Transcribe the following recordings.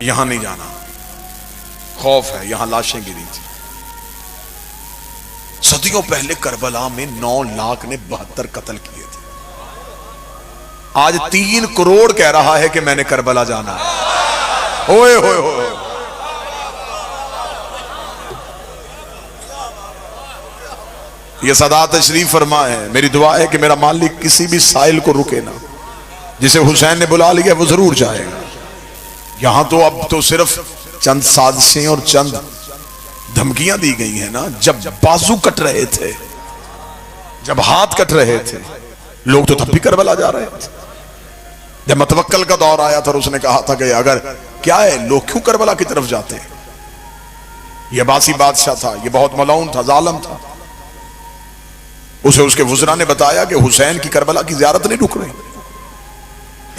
यहां नहीं जाना, खौफ है, यहां लाशें गिरी थी। सदियों पहले करबला में 9 लाख ने 72 कत्ल किए थे। आज 3 करोड़ कह रहा है कि मैंने करबला जाना है। ओए होए होए, ये सदा तशरीफ फरमा है। मेरी दुआ है कि मेरा मालिक किसी भी साइल को रुके ना, जिसे हुसैन ने बुला लिया वो जरूर जाएगा। यहां तो अब तो सिर्फ चंद साजिशें और चंद धमकियां दी गई हैं ना। जब बाजू कट रहे थे, जब हाथ कट रहे थे, लोग तो तब भी करबला जा रहे थे। जब मतवक्कल का दौर आया था, उसने कहा था कि अगर क्या है, लोग क्यों करबला की तरफ जाते हैं। यह बासी बादशाह था, यह बहुत मलऊन था, जालिम था। उसे उसके वुज़रा ने बताया कि हुसैन की करबला की ज़ियारत नहीं रुक रही।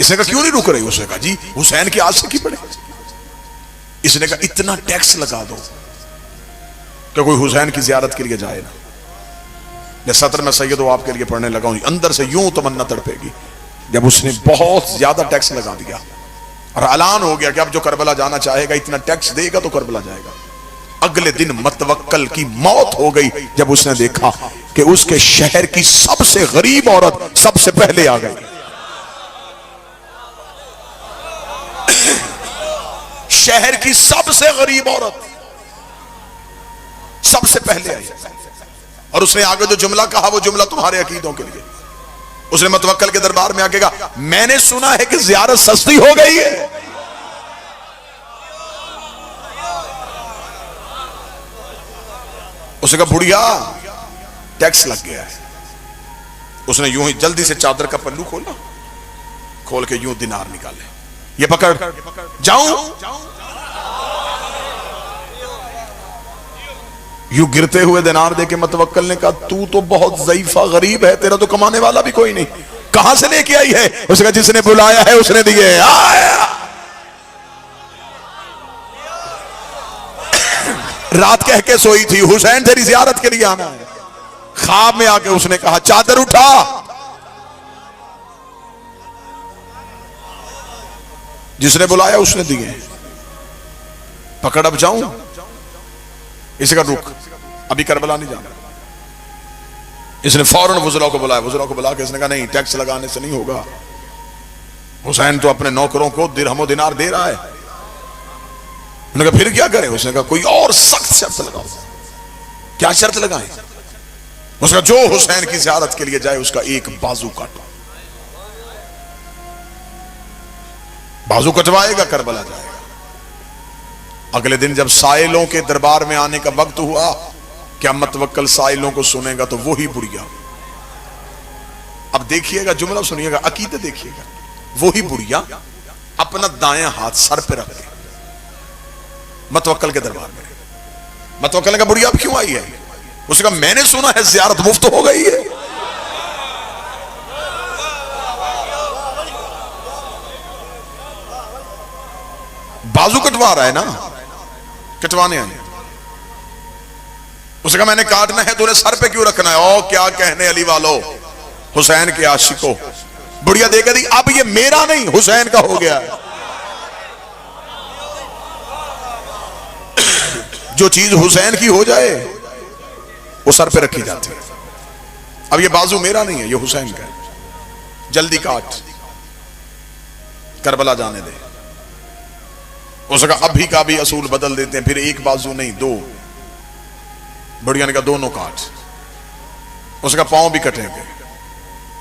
इसने कहा क्यों नहीं रुक रही? उसने कहा जी हुसैन की आशिकी पड़े। इसने कहा इतना टैक्स लगा दो कि कोई हुसैन की ज़ियारत के लिए जाए ना। मैं सत्र में सैयद आपके लिए पढ़ने लगा हूं, अंदर से यूं तमन्ना तड़पेगी। जब उसने बहुत ज्यादा टैक्स लगा दिया और ऐलान हो गया कि अब जो करबला जाना चाहेगा इतना टैक्स देगा तो करबला जाएगा। अगले दिन मतवक्कल की मौत हो गई जब उसने देखा कि उसके शहर की सबसे गरीब औरत सबसे पहले आ गई। शहर की सबसे गरीब औरत सबसे पहले आई और उसने आगे जो जुमला कहा वो जुमला तुम्हारे अकीदों के लिए। उसने मतवक्कल के दरबार में आके कहा मैंने सुना है कि ज़ियारत सस्ती हो गई है। उसने कहा बुढ़िया टैक्स लग गया है। उसने यूं ही जल्दी से चादर का पल्लू खोला, खोल के यूं दिनार निकाले, ये पकड़, जाऊं? यूं गिरते हुए दिनार देके मतवक्कल ने कहा तू तो बहुत ज़ईफा गरीब है, तेरा तो कमाने वाला भी कोई नहीं, कहां से लेके आई है? उसने कहा जिसने बुलाया है उसने दिए। आया रात कह के सोई थी हुसैन तेरी ज़ियारत के लिए आना है। ख्वाब में आके उसने कहा चादर उठा, जिसने बुलाया उसने दिए, पकड़ अब जाऊं? इसे का रुक, अभी करबला नहीं जाना। इसने फौरन वुज़रा को बुलाया, वुज़रा को बुला के इसने कहा नहीं टैक्स लगाने से नहीं होगा, हुसैन तो अपने नौकरों को दिरहम दिनार दे रहा है। उन्होंने कहा फिर क्या करें? उसने कहा कोई और सख्त शर्त लगाओ। क्या शर्त लगाएं? उसका जो हुसैन की ज़ियारत के लिए जाए उसका एक बाजू काटो। बाजू कटवाएगा करबला जाएगा। अगले दिन जब साइलों के दरबार में आने का वक्त हुआ, क्या मतवक्कल साइलों को सुनेगा तो वही बुढ़िया, अब देखिएगा जुमला सुनिएगा, अकीदे देखिएगा, वही बुढ़िया अपना दायां हाथ सर पे रख के मतवक्कल के दरबार में। मतवक्कल ने कहा बुढ़िया अब क्यों आई है? उसने कहा मैंने सुना है ज़ियारत मुफ्त हो गई है। बाजू कटवा रहा है ना, कटवाने आए। उसने कहा मैंने काटना है, तूने सर पे क्यों रखना है? ओ क्या कहने अली वालों, हुसैन के आशिकों। बुढ़िया देखा दी अब ये मेरा नहीं हुसैन का हो गया है। जो चीज हुसैन की हो जाए वो सर पे रखी जाती है। अब ये बाजू मेरा नहीं है, ये हुसैन का है, जल्दी काट, करबला जाने दे। उसका अभी का भी असूल बदल देते हैं, फिर एक बाजू नहीं दो। बुढ़िया ने कहा दोनों काट। उसका पांव भी कटेंगे,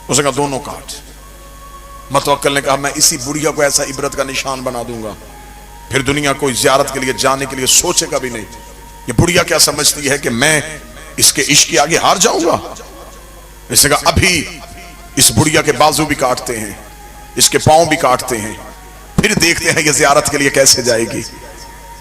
उसने कहा दोनों काट। मतवक्कल ने कहा मैं इसी बुढ़िया को ऐसा इबरत का निशान बना दूंगा, फिर दुनिया कोई ज़ियारत के लिए जाने के लिए सोचेगा भी नहीं। ये बुढ़िया क्या समझती है कि मैं इसके इश्क के आगे हार जाऊंगा? इसने कहा अभी इस बुढ़िया के बाजू भी काटते हैं, इसके पांव भी काटते हैं, फिर देखते हैं ये ज़ियारत के लिए कैसे जाएगी।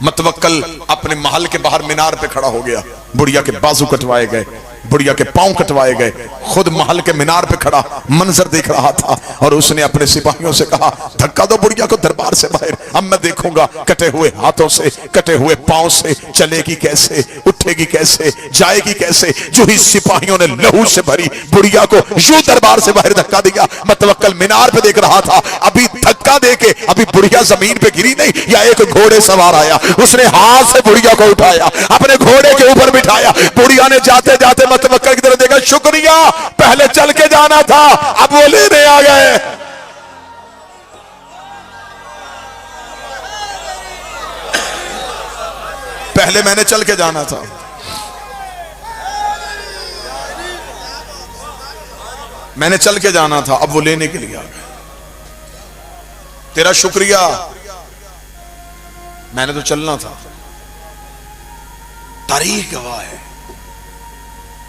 मतवक्कल अपने महल के बाहर मीनार पे खड़ा हो गया, बुढ़िया के बाजू कटवाए गए। बुढ़िया के पांव कटवाए गए। खुद महल के मीनार पे खड़ा मंजर देख रहा था और उसने अपने सिपाहियों से कहा, धक्का दो बुढ़िया को दरबार से बाहर, अब मैं देखूंगा कटे हुए हाथों से, कटे हुए पांव से चलेगी कैसे, उठेगी कैसे, जाएगी कैसे। जो ही सिपाहियों ने लहू से भरी बुढ़िया को यूं दरबार से बाहर धक्का दिया। मैं तवक्कल मीनार पे देख रहा था, अभी धक्का देके अभी बुढ़िया जमीन पे गिरी नहीं, या एक घोड़े सवार आया, उसने हाथ से बुढ़िया को उठाया, अपने घोड़े के ऊपर बिठाया। बुढ़िया ने जाते जाते मतवक्कल की तरफ देखा, शुक्रिया, पहले चल के जाना था, अब वो लेने आ गए। पहले मैंने चल के जाना था। मैंने चल के जाना था, अब वो लेने के लिए आ गए। तेरा शुक्रिया, मैंने तो चलना था। तारीख गवाह है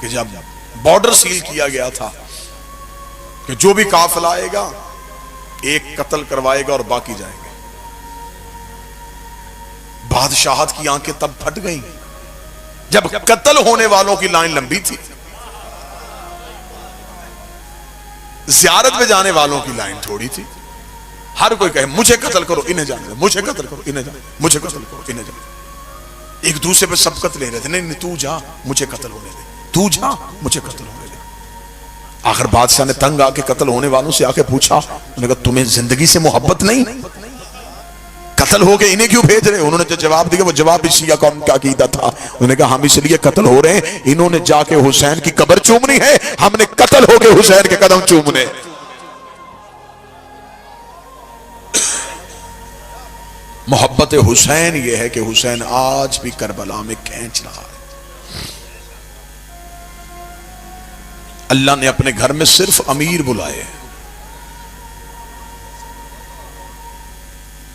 कि जब बॉर्डर सील किया गया था कि जो भी काफिला आएगा एक कत्ल करवाएगा और बाकी जाएंगे। बादशाहत की आंखें तब फट गई जब कत्ल होने वालों की लाइन लंबी थी, ज़ियारत पे जाने वालों की लाइन थोड़ी थी। हर कोई कहे मुझे कत्ल करो, इन्हें जाने दो, मुझे कत्ल करो, इन्हें जाने, मुझे कत्ल करो, इन्हें जाने। एक दूसरे पे सबकत ले रहे थे, नहीं नहीं तू जा, मुझे कत्ल होने दे, तू जा, मुझे कत्ल होने दे। आखिर बादशाह ने तंग आके कत्ल होने वालों से आके पूछा, उन्होंने कहा तुम्हें जिंदगी से मोहब्बत नहीं, कत्ल हो गए इन्हें क्यों भेज रहे? उन्होंने जो जवाब दिया वो जवाब भी शिया कौम का अकीदा था। उन्होंने कहा हम इसलिए कत्ल हो रहे हैं, इन्होंने जाके हुसैन की कब्र चूमनी है, हमने कत्ल हो गए हुसैन के कदम चूमने। मोहब्बत हुसैन ये है कि हुसैन आज भी करबला में खींच रहा है। अल्लाह ने अपने घर में सिर्फ अमीर बुलाए।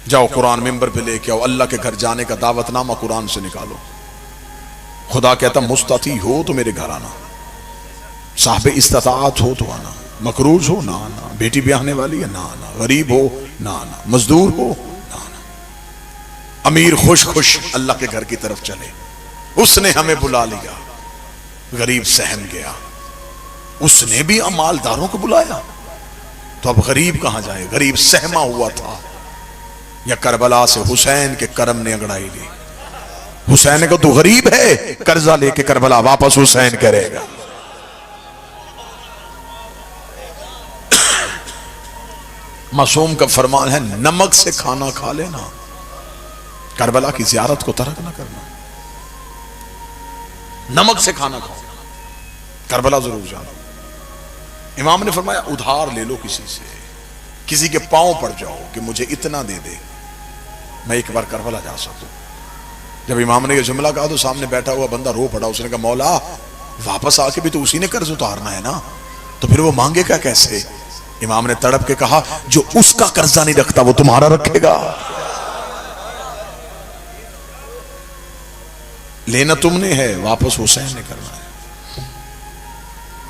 जाओ कुरान मिंबर पे लेके आओ, अल्लाह के घर जाने का दावतनामा कुरान से निकालो। खुदा कहता मुस्तती हो तो मेरे घर आना, साहब इस्तात हो तो आना, मकरूज हो ना आना, बेटी ब्याहने वाली है ना आना, गरीब हो ना आना, मजदूर हो ना आना। अमीर खुश खुश अल्लाह के घर की तरफ चले। उसने हमें बुला लिया, गरीब सहम गया। उसने भी मालदारों को बुलाया, तो अब गरीब कहां जाए? गरीब सहमा हुआ था। या करबला से हुसैन के करम ने अंगड़ाई ली। हुसैन ने कहा तू गरीब है, कर्जा लेके करबला वापस हुसैन करेगा। मासूम का फरमान है नमक से खाना खा लेना, करबला की ज़ियारत को तर्क ना करना। नमक से खाना खाओ, करबला जरूर जाना। इमाम ने फरमाया उधार ले लो किसी से, किसी के पांव पड़ जाओ कि मुझे इतना दे दे, मैं एक बार करबला जा सकूं। जब इमाम ने यह जुमला कहा तो सामने बैठा हुआ बंदा रो पड़ा। उसने कहा मौला वापस आके भी तो उसी ने कर्ज उतारना है ना, तो फिर वो मांगेगा कैसे? इमाम ने तड़प के कहा जो उसका कर्जा नहीं रखता वो तुम्हारा रखेगा। लेना तुमने है, वापस हुसैन ने करना है।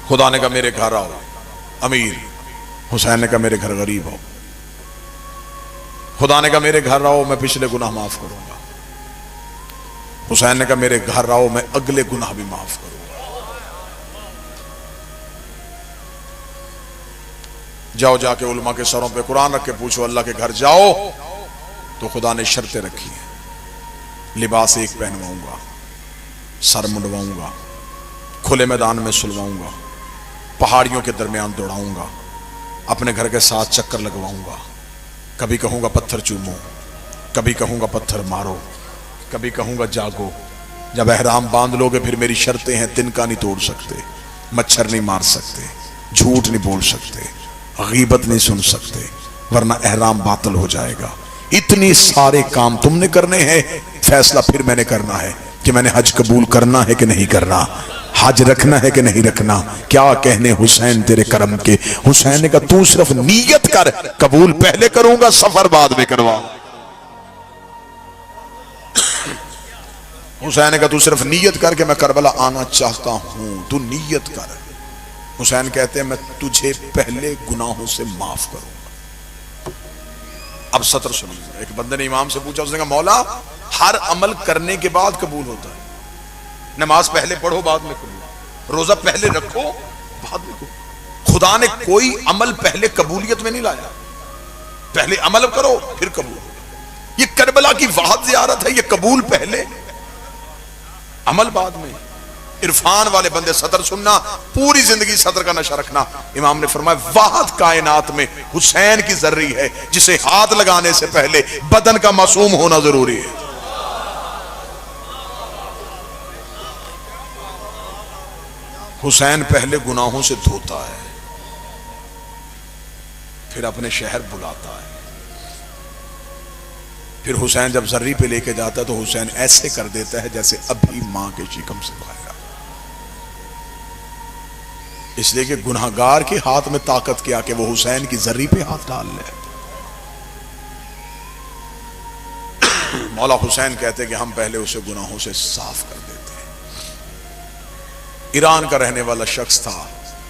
खुदा ने कहा मेरे घर आओ अमीर, हुसैन ने कहा मेरे घर गरीब हो। खुदा ने कहा मेरे घर आओ मैं पिछले गुनाह माफ करूंगा। हुसैन ने कहा मेरे घर आओ मैं अगले गुनाह भी माफ करूंगा। जाओ जाके उलमा के सरों पे कुरान रख के पूछो, अल्लाह के घर जाओ तो खुदा ने शर्तें रखी हैं। लिबास एक पहनवाऊंगा, सर मुंडवाऊंगा, खुले मैदान में सुलवाऊंगा, पहाड़ियों के दरमियान दौड़ाऊंगा, अपने घर के साथ चक्कर लगवाऊंगा। कभी कहूंगा पत्थर चूमो, कभी कहूंगा पत्थर मारो, कभी कहूंगा जागो। जब एहराम बांध लोगे फिर मेरी शर्तें हैं, तिनका नहीं तोड़ सकते, मच्छर नहीं मार सकते, झूठ नहीं बोल सकते, गीबत नहीं सुन सकते, वरना एहराम बातिल हो जाएगा। इतने सारे काम तुमने करने हैं, फैसला फिर मैंने करना है कि मैंने हज कबूल करना है कि नहीं करना, हज रखना है कि नहीं रखना। क्या कहने हुसैन तेरे करम के। हुसैन ने कहा तू सिर्फ नीयत कर, कबूल पहले करूंगा, सफर बाद में करवा। हुसैन ने कहा तू सिर्फ नीयत कर के मैं करबला आना चाहता हूं, तू नीयत कर। हुसैन कहते हैं मैं तुझे पहले गुनाहों से माफ करूंगा। अब सत्र सुनिए। एक बंदे ने इमाम से पूछा, उसने कहा मौला हर अमल करने के बाद कबूल होता है, नमाज पहले पढ़ो बाद में कबूल, रोजा पहले रखो बाद में को। खुदा ने कोई अमल पहले कबूलियत में नहीं लाया, पहले अमल करो फिर कबूल। ये करबला की वाहद ज़ियारत है, ये कबूल पहले अमल बाद में। इरफान वाले बंदे सतर सुनना, पूरी जिंदगी सतर का नशा रखना। इमाम ने फरमाया वाहद कायनात में हुसैन की जर्री है जिसे हाथ लगाने से पहले बदन का मासूम होना जरूरी है। हुसैन पहले गुनाहों से धोता है, फिर अपने शहर बुलाता है। फिर हुसैन जब जर्री पे लेके जाता है तो हुसैन ऐसे कर देता है जैसे अभी मां के शिकम से बाहर। इसलिए कि गुनाहगार के हाथ में ताकत क्या कि वो हुसैन की जर्री पे हाथ डाल ले। मौला हुसैन कहते हैं कि हम पहले उसे गुनाहों से साफ कर देते हैं। ईरान का रहने वाला शख्स था,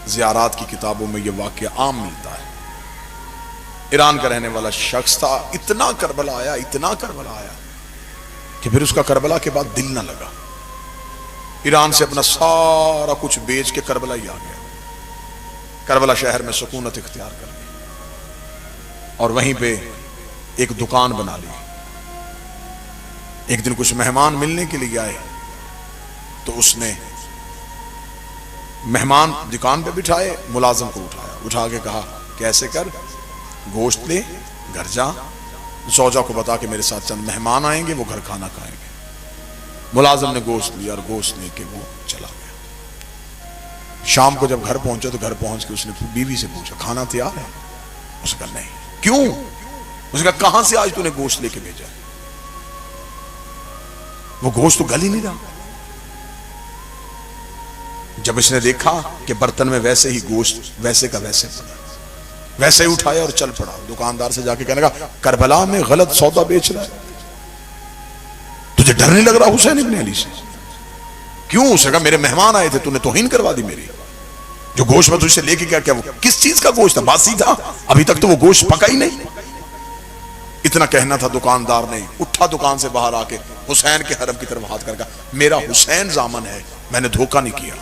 ज़ियारात की किताबों में यह वाकया आम मिलता है। ईरान का रहने वाला शख्स था, इतना करबला आया, इतना करबला आया कि फिर उसका करबला के बाद दिल ना लगा। ईरान से अपना सारा कुछ बेच के करबला ही आ गया। करबला शहर में सुकूनत इख्तियार कर ली और वहीं पे एक दुकान बना ली। एक दिन कुछ मेहमान मिलने के लिए आए तो उसने मेहमान दुकान पे बिठाए, मुलाजिम को उठाया, उठा के कहा कि ऐसे कर, गोश्त ले, घर जा, सौजा को बता के मेरे साथ चंद मेहमान आएंगे, वो घर खाना खाएंगे। मुलाजिम ने गोश्त लिया और गोश्त लेके वो चला गया। शाम को जब घर पहुंचा तो घर पहुंच के उसने बीवी से पूछा खाना तैयार है? उसने कहा नहीं। क्यों? उसने कहा कहां से आज तूने गोश्त लेके भेजा? वो गोश्त तो गल ही नहीं रहा। जब इसने देखा कि बर्तन में वैसे ही गोश्त वैसे का वैसे पड़ा, वैसे ही उठाया और चल पड़ा। दुकानदार से जाके कहने लगा करबला में गलत सौदा बेच रहा है, तुझे डर नहीं लग रहा हुसैन इब्ने अली से? क्यों? उसने कहा मेरे मेहमान आए थे, तूने तौहीन करवा दी मेरी। जो गोश्त में तुझसे लेके क्या क्या वो किस चीज का गोश्त था? बासी था, अभी तक तो वो गोश्त पका ही नहीं। इतना कहना था, दुकानदार ने उठा दुकान से बाहर आके हुसैन के हरम की तरफ हाथ करके मेरा हुसैन जामन है, मैंने धोखा नहीं किया।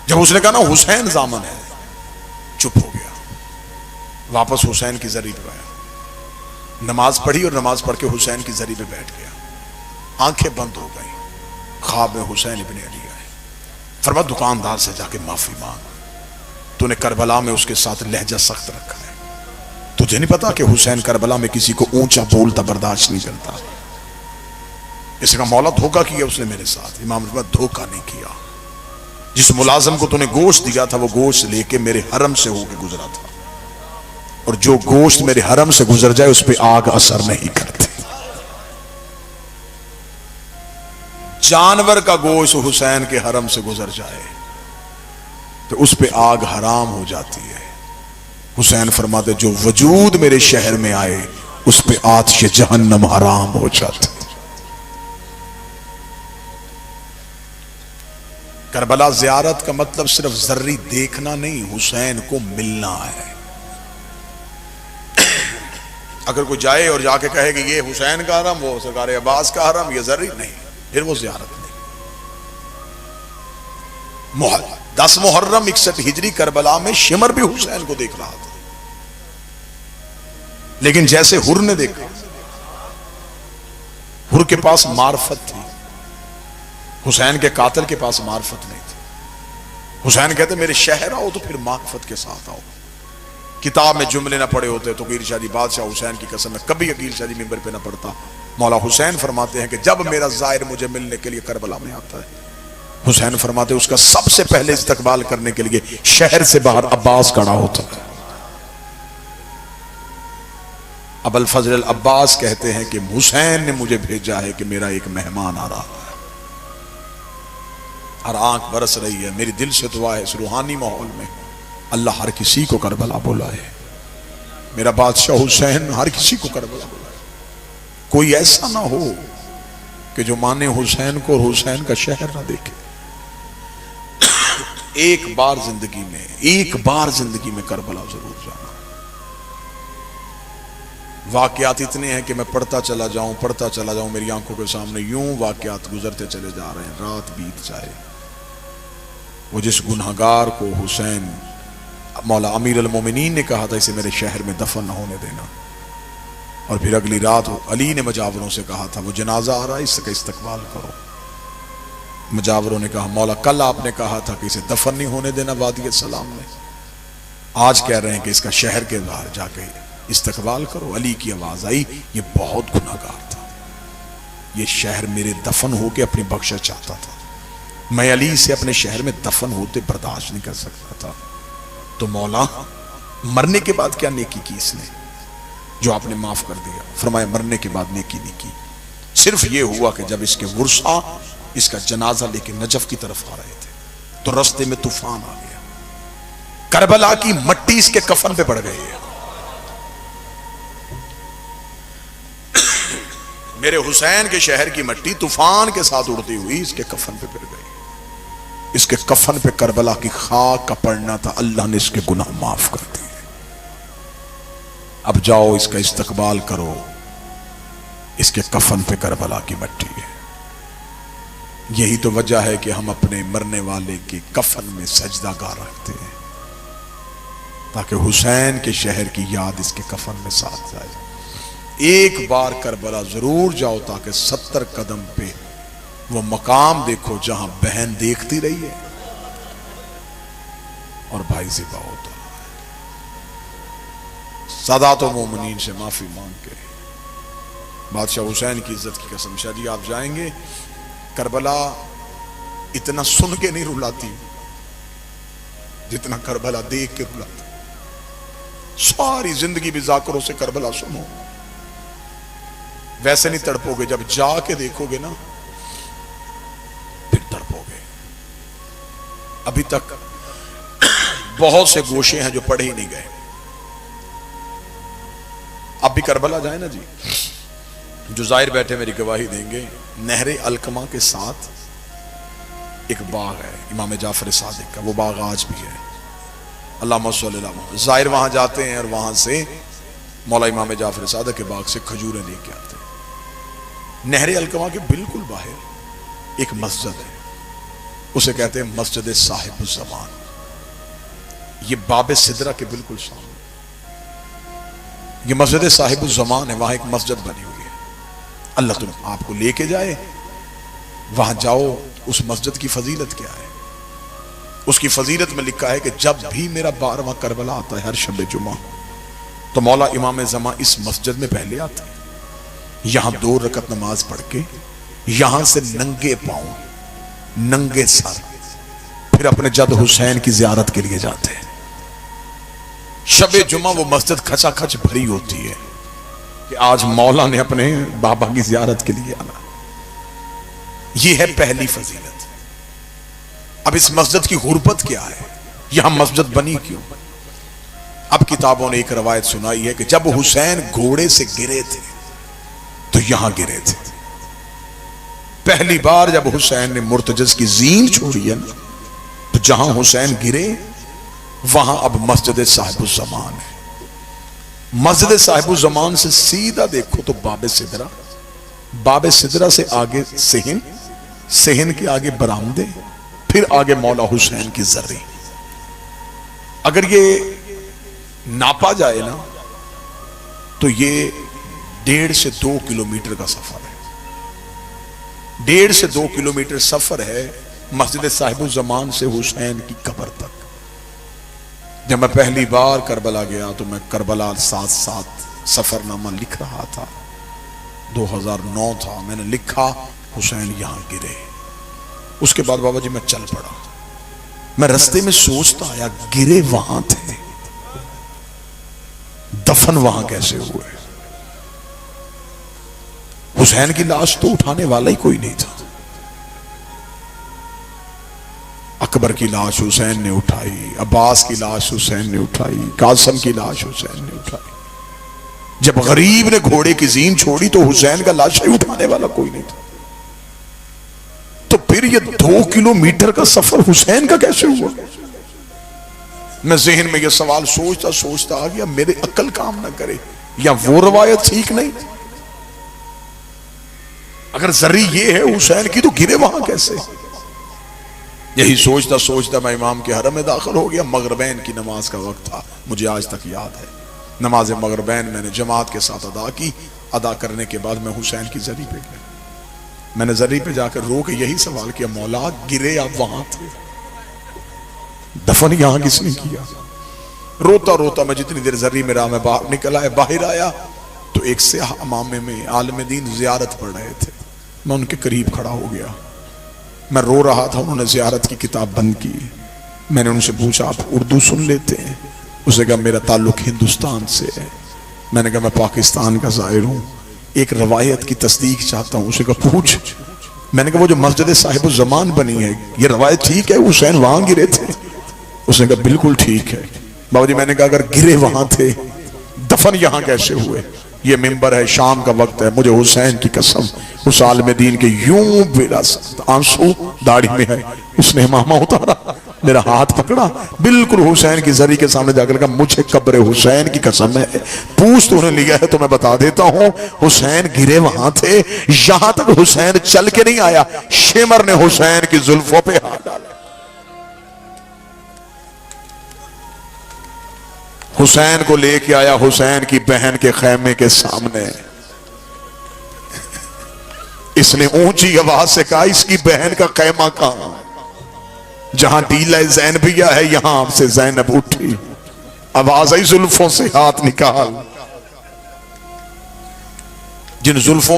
जब उसने कहा ना हुसैन जामन है, चुप हो गया। वापस हुसैन की जरी पे आया, नमाज पढ़ी और नमाज पढ़ के हुसैन की जरी पे बैठ गया। आंखें बंद हो गई। ख्वाब में हुसैन इब्ने अली आए। फरमा दुकानदार से जाके माफी मांग, तूने करबला में उसके साथ लहजा सख्त रखा है। तुझे नहीं पता कि हुसैन करबला में किसी को ऊंचा बोलता बर्दाश्त नहीं करता? इसका मौला धोखा किया उसने मेरे साथ। इमाम ने धोखा नहीं किया। जिस मुलाजिम को तूने गोश्त दिया था वो गोश्त लेके मेरे हरम से होके गुजरा था, और जो गोश्त मेरे हरम से गुजर जाए उस पर आग असर नहीं करती। जानवर का गोश्त हुसैन के हरम से गुजर जाए तो उस पे आग हराम हो जाती है। हुसैन फरमाते जो वजूद मेरे शहर में आए उस पे आतिश जहन्नम हराम हो जाती। करबला ज़ियारत का मतलब सिर्फ जर्री देखना नहीं, हुसैन को मिलना है। अगर कोई जाए और जाके कहे कि ये हुसैन का हरम, वो सरकार अब्बास का हरम, ये जर्री नहीं, फिर वो ज़ियारत नहीं। 10 मुहर्रम 61 हिजरी करबला में शिमर भी हुसैन को देख रहा था, लेकिन जैसे हुर ने देखा, हुर के पास मार्फत थी, हुसैन के कातिल के पास मार्फत नहीं थी। हुसैन कहते मेरे शहर आओ तो फिर मार्फत के साथ आओ। किताब में जुमले ना पड़े होते तो अकील शादी बादशाह हुसैन की कसम में कभी अकील शादी मिंबर पे ना पड़ता। मौला हुसैन फरमाते हैं कि जब मेरा ज़ाहिर मुझे मिलने के लिए करबला में आता है, हुसैन फरमाते उसका सबसे पहले इस्तकबाल करने के लिए शहर से बाहर अब्बास खड़ा होता है। अबुल फजल अब्बास कहते हैं कि हुसैन ने मुझे भेजा है कि मेरा एक मेहमान आ रहा है, और आंख बरस रही है। मेरी दिल से दुआ है इस रूहानी माहौल में अल्लाह हर किसी को करबला बुलाए। मेरा बादशाह हुसैन हर किसी को करबला बुलाए। कोई ऐसा ना हो कि जो माने हुसैन को और हुसैन का शहर ना देखे। एक बार जिंदगी में करबला जरूर जाना। वाकयात इतने हैं कि मैं पढ़ता चला जाऊं, मेरी आंखों के सामने यूं वाकयात गुजरते चले जा रहे हैं, रात बीत जाए। वो जिस गुनहगार को हुसैन मौला अमीर अल मोमिनीन ने कहा था इसे मेरे शहर में दफन न होने देना, और फिर अगली रात अली ने मजावरों से कहा था वो जनाजा आ रहा है, इसका इस्तकबाल करो। मजावरों ने कहा मौला कल आपने कहा था कि इसे दफन नहीं होने देना वादी सलाम में, आज कह रहे हैं कि इसका शहर के बाहर जाके इस्तकबाल करो। अली की आवाज आई, ये बहुत गुनाहगार था, ये शहर मेरे दफन होके अपनी बख्शिश चाहता था, मैं अली से अपने शहर में दफन होते बर्दाश्त नहीं कर सकता था। तो मौला मरने के बाद क्या नेकी की इसने जो आपने माफ कर दिया? फरमाया मरने के बाद नेकी नहीं की, सिर्फ ये हुआ कि जब इसके वर्षा इसका जनाजा लेके नजफ की तरफ आ रहे थे तो रास्ते में तूफान आ गया, करबला की मट्टी इसके कफन पे पड़ गई है। मेरे हुसैन के शहर की मट्टी तूफान के साथ उड़ती हुई इसके कफन पे पड़ गई। इसके कफन पे करबला की खाक का पड़ना था, अल्लाह ने इसके गुनाह माफ कर दिए। अब जाओ इसका इस्तकबाल करो, इसके कफन पे करबला की मट्टी है। यही तो वजह है कि हम अपने मरने वाले के कफन में सजदागार रखते हैं ताकि हुसैन के शहर की याद इसके कफन में साथ जाए। एक बार करबला जरूर जाओ ताकि 70 कदम पे वो मकाम देखो जहां बहन देखती रही है और भाई ज़िबा होता है। सादात व मोमिनीन से माफी मांग के बादशाह हुसैन की इज्जत की कसम, शाह जी आप जाएंगे, करबला इतना सुन के नहीं रुलाती जितना करबला देख के रुलाती। सारी जिंदगी भी जाकरों से करबला सुनो, वैसे नहीं तड़पोगे, जब जाके देखोगे ना फिर तड़पोगे। अभी तक बहुत से गोशे हैं जो पढ़े ही नहीं गए। अब भी करबला जाए ना जी, जो जाहिर बैठे मेरी गवाही देंगे, नहरे अलकमा के साथ एक बाग है इमाम जाफर सादिक का, वो बाग आज भी है। अल्लाहुम्मा सल्ली अला मुहम्मद। जाहिर वहां जाते हैं और वहां से मौला इमाम जाफर सादिक के बाग से खजूरें लेके आते हैं। नहरे अलकमा के बिल्कुल बाहर एक मस्जिद है, उसे कहते हैं मस्जिद साहिबुज़्ज़मान। ये बाब सिदरा के बिल्कुल सामने ये मस्जिद साहिबुज़्ज़मान है, वहां एक मस्जिद बनी हुई है। अल्लाह तुम आपको लेके जाए, वहां जाओ। उस मस्जिद की फजीलत क्या है? उसकी फजीलत में लिखा है कि जब भी मेरा 12वां करबला आता है हर शब जुमा, तो मौला इमाम ज़मा इस मस्जिद में पहले आते हैं, यहां 2 रकत नमाज पढ़ के यहां से नंगे पांव नंगे सर फिर अपने जद हुसैन की जियारत के लिए जाते हैं। शबे जुमा वो मस्जिद खचाखच भरी होती है कि आज मौला ने अपने बाबा की जियारत के लिए आना। यह है पहली फजीलत। अब इस मस्जिद की गुर्बत क्या है, यहां मस्जिद बनी क्यों? अब किताबों ने एक रवायत सुनाई है कि जब हुसैन घोड़े से गिरे थे तो यहां गिरे थे। पहली बार जब हुसैन ने मुर्तजस की जीन छोड़ी है ना, तो जहां हुसैन गिरे वहां अब मस्जिद साहिबुज़्ज़मान है। मस्जिद साहिबुज़्ज़मान से सीधा देखो तो बाबे सिदरा, बाबे सिदरा से आगे सेहन, सेहन के आगे बरामदे, फिर आगे मौला हुसैन की जर्री। अगर ये नापा जाए ना तो ये 1.5 से 2 किलोमीटर का सफर है। 1.5 से 2 किलोमीटर सफर है मस्जिद साहिबुज़्ज़मान से हुसैन की कब्र तक। जब मैं पहली बार करबला गया तो मैं करबला साथ साथ सफरनामा लिख रहा था, 2009 था। मैंने लिखा हुसैन यहां गिरे। उसके बाद बाबा जी मैं चल पड़ा। मैं रास्ते में सोचता आया गिरे वहां थे, दफन वहां कैसे हुए? हुसैन की लाश तो उठाने वाला ही कोई नहीं था। अकबर की लाश हुसैन ने उठाई, अब्बास की लाश हुसैन ने उठाई, कासिम की लाश हुसैन ने उठाई। जब गरीब ने घोड़े की जीन छोड़ी तो हुसैन का लाश ही उठाने वाला कोई नहीं था। तो फिर ये 2 किलोमीटर का सफर हुसैन का कैसे हुआ? मैं जहन में ये सवाल सोचता सोचता आ गया, मेरे अक्ल काम ना करे। या वो रवायत ठीक नहीं? अगर जरी ये है हुसैन की तो गिरे वहां कैसे? यही सोचता सोचता मैं इमाम के हरम में दाखिल हो गया। मगरबैन की नमाज का वक्त था, मुझे आज तक याद है। नमाज मगरबैन मैंने जमात के साथ अदा की। अदा करने के बाद मैं हुसैन की जरी पे गया। मैंने जरी पे जाकर रो के यही सवाल किया, मौला गिरे आप वहां थे, दफन यहां किसने किया? रोता रोता मैं जितनी देर जरी में रहा, मैं बाहर निकल आया। बाहर आया तो एक सियाह अमामे में आलम दीन जियारत पढ़ रहे थे। मैं उनके करीब खड़ा हो गया। मैं रो रहा था, उन्होंने जियारत की किताब बंद की। मैंने उनसे पूछा, आप उर्दू सुन लेते हैं? उसने कहा मेरा ताल्लुक हिंदुस्तान से है। मैंने कहा मैं पाकिस्तान का ज़ाहिर हूं, एक रवायत की तस्दीक चाहता हूं। उसने कहा पूछ। मैंने कहा वो जो मस्जिद साहिब जमान बनी है, ये रवायत ठीक है, हुसैन वहां गिरे थे? उसने कहा बिल्कुल ठीक है। बाबा जी मैंने कहा अगर गिरे वहां थे, दफन यहां कैसे हुए? ये मिंबर है, शाम का वक्त है, मुझे हुसैन की कसम, उस आलिम दीन के यूं बेरा आंसू दाढ़ी में है। उसने इमामा उतारा, मेरा हाथ पकड़ा, बिल्कुल हुसैन की जरी के सामने जाकर कहा मुझे कब्र हुसैन की कसम है, पूछ तूने लिया है तो मैं बता देता हूं, हुसैन गिरे वहां थे। यहां तक हुसैन चल के नहीं आया, शेमर ने हुसैन की जुल्फों पे हाथ डाला। हुसैन को लेके आया हुसैन की बहन के खैमे के सामने। इसने ऊंची आवाज से कहा इसकी बहन का खैमा कहां? जहां डीला ज़ैनबिया है यहां से ज़ैनब उठी, आवाज आई जुल्फों से हाथ निकाल। जिन जुल्फों में